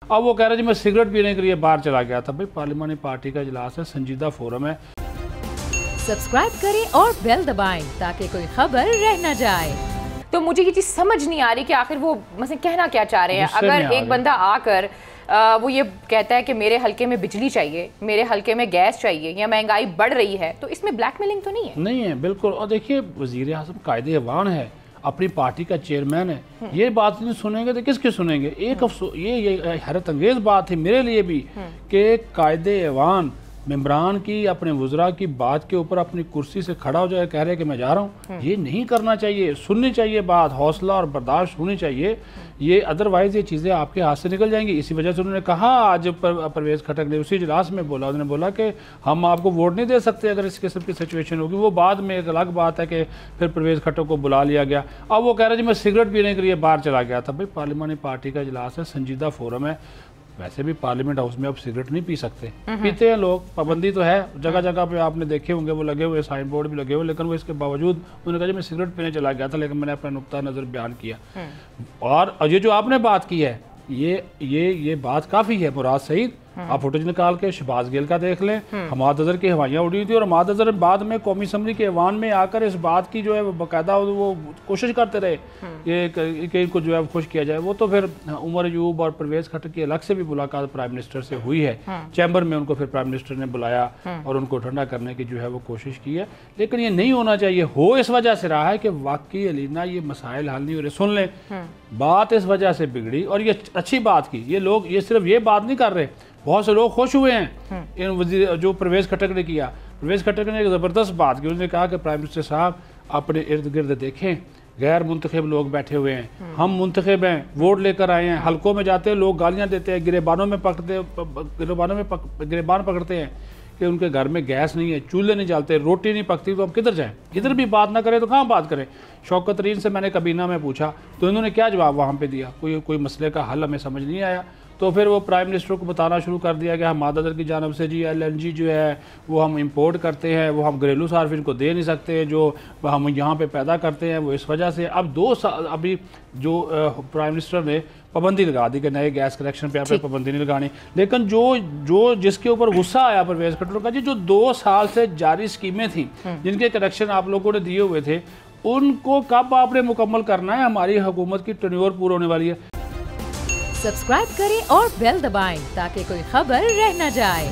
अब वो कह रहे जी मैं सिगरेट पीने के लिए बाहर चला गया था। भाई पार्लिमानी पार्टी का इजलास है, संजीदा फोरम है। सब्सक्राइब करें और बेल दबाएं ताकि कोई खबर रह न जाए। तो मुझे ये चीज़ समझ नहीं आ रही कि आखिर वो मतलब कहना क्या चाह रहे हैं। अगर एक बंदा आकर वो ये कहता है कि मेरे हल्के में बिजली चाहिए, मेरे हल्के में गैस चाहिए, या महंगाई बढ़ रही है, तो इसमें ब्लैकमेलिंग तो नहीं है? नहीं है, बिल्कुल। और देखिए वज़ीर आज़म कायदे अवान है, अपनी पार्टी का चेयरमैन है, ये बात नहीं सुनेंगे तो किसके सुनेंगे। एक अफसोस ये हैरत अंगेज़ बात है मेरे लिए भी कि कायदे अवान मेम्बरान की अपने वज़रा की बात के ऊपर अपनी कुर्सी से खड़ा हो जाए, कह रहे कि मैं जा रहा हूँ। ये नहीं करना चाहिए, सुननी चाहिए बात, हौसला और बर्दाश्त होनी चाहिए। ये अदरवाइज़ ये चीज़ें आपके हाथ से निकल जाएंगी। इसी वजह से उन्होंने कहा, आज परवेज़ खटक ने उसी इजलास में बोला, उन्होंने बोला कि हम आपको वोट नहीं दे सकते अगर इस किस्म की सिचुएशन होगी। वो बाद में एक अलग बात है कि फिर परवेज़ खटक को बुला लिया गया। अब वो कह रहे जी मैं सिगरेट पीने के लिए बाहर चला गया था। भाई पार्लिमानी पार्टी का इजलास है, संजीदा फोरम है। वैसे भी पार्लियामेंट हाउस में अब सिगरेट नहीं पी सकते, पीते हैं लोग, पाबंदी तो है, जगह जगह पे आपने देखे होंगे वो लगे हुए, साइन बोर्ड भी लगे हुए, लेकिन वो इसके बावजूद उन्होंने कहा मैं सिगरेट पीने चला गया था, लेकिन मैंने अपना नुक्ता नज़र बयान किया। और ये जो आपने बात की है, ये बात काफ़ी है। मुराद सईद, आप फुटेज निकाल के शहबाज गिल का देख लें, हमाद अजहर की हवाइयाँ उड़ी थी, और हमाद अजहर बाद में कौमी असम्बली के ऐवान में आकर इस बात की जो है बाकायदा वो कोशिश करते रहे कि इनको जो है खुश किया जाए। वो तो फिर उमर अयूब और परवेज़ खटक की अलग से भी मुलाकात प्राइम मिनिस्टर से हुई है, चैम्बर में उनको फिर प्राइम मिनिस्टर ने बुलाया और उनको ठंडा करने की जो है वो कोशिश की है। लेकिन ये नहीं होना चाहिए। हो इस वजह से रहा है कि वाकई अलीना ये मसाइल हल नहीं हो रहे। सुन लें, बात इस वजह से बिगड़ी, और ये अच्छी बात की, ये लोग ये सिर्फ ये बात नहीं कर रहे, बहुत से लोग खुश हुए हैं इन वज़ीर जो परवेज़ खटक ने किया। परवेज़ खटक ने एक ज़बरदस्त बात की, उन्होंने कहा कि प्राइम मिनिस्टर साहब अपने इर्द गिर्द देखें, गैर मुंतखब लोग बैठे हुए हैं, हम मुंतखब हैं, वोट लेकर आए हैं, हलकों में जाते हैं लोग गालियां देते हैं, गिरेबान पकड़ते हैं कि उनके घर में गैस नहीं है, चूल्हे नहीं जलते, रोटी नहीं पकती, तो हम किधर जाएं? इधर भी बात ना करें तो कहाँ बात करें। शौकत तरीन से मैंने कबीना में पूछा तो इन्होंने क्या जवाब वहाँ पे दिया, कोई मसले का हल हमें समझ नहीं आया। तो फिर वो प्राइम मिनिस्टर को बताना शुरू कर दिया कि हमाद अजहर की जानब से जी LNG जो है वो हम इंपोर्ट करते हैं, वो हम घरेलू सार्फिन को दे नहीं सकते, जो हम यहाँ पे पैदा करते हैं वो इस वजह से। अब 2 साल अभी जो प्राइम मिनिस्टर ने पाबंदी लगा दी कि नए गैस कनेक्शन पे आपने पाबंदी नहीं लगानी, लेकिन जो जिसके ऊपर गुस्सा आया परवेज़ खटक का, जी जो 2 साल से जारी स्कीमें थी जिनके कनेक्शन आप लोगों ने दिए हुए थे, उनको कब आपने मुकम्मल करना है? हमारी हुकूमत की टेन्योर पूरी होने वाली है। सब्सक्राइब करें और बेल दबाएं ताकि कोई खबर रह न जाए।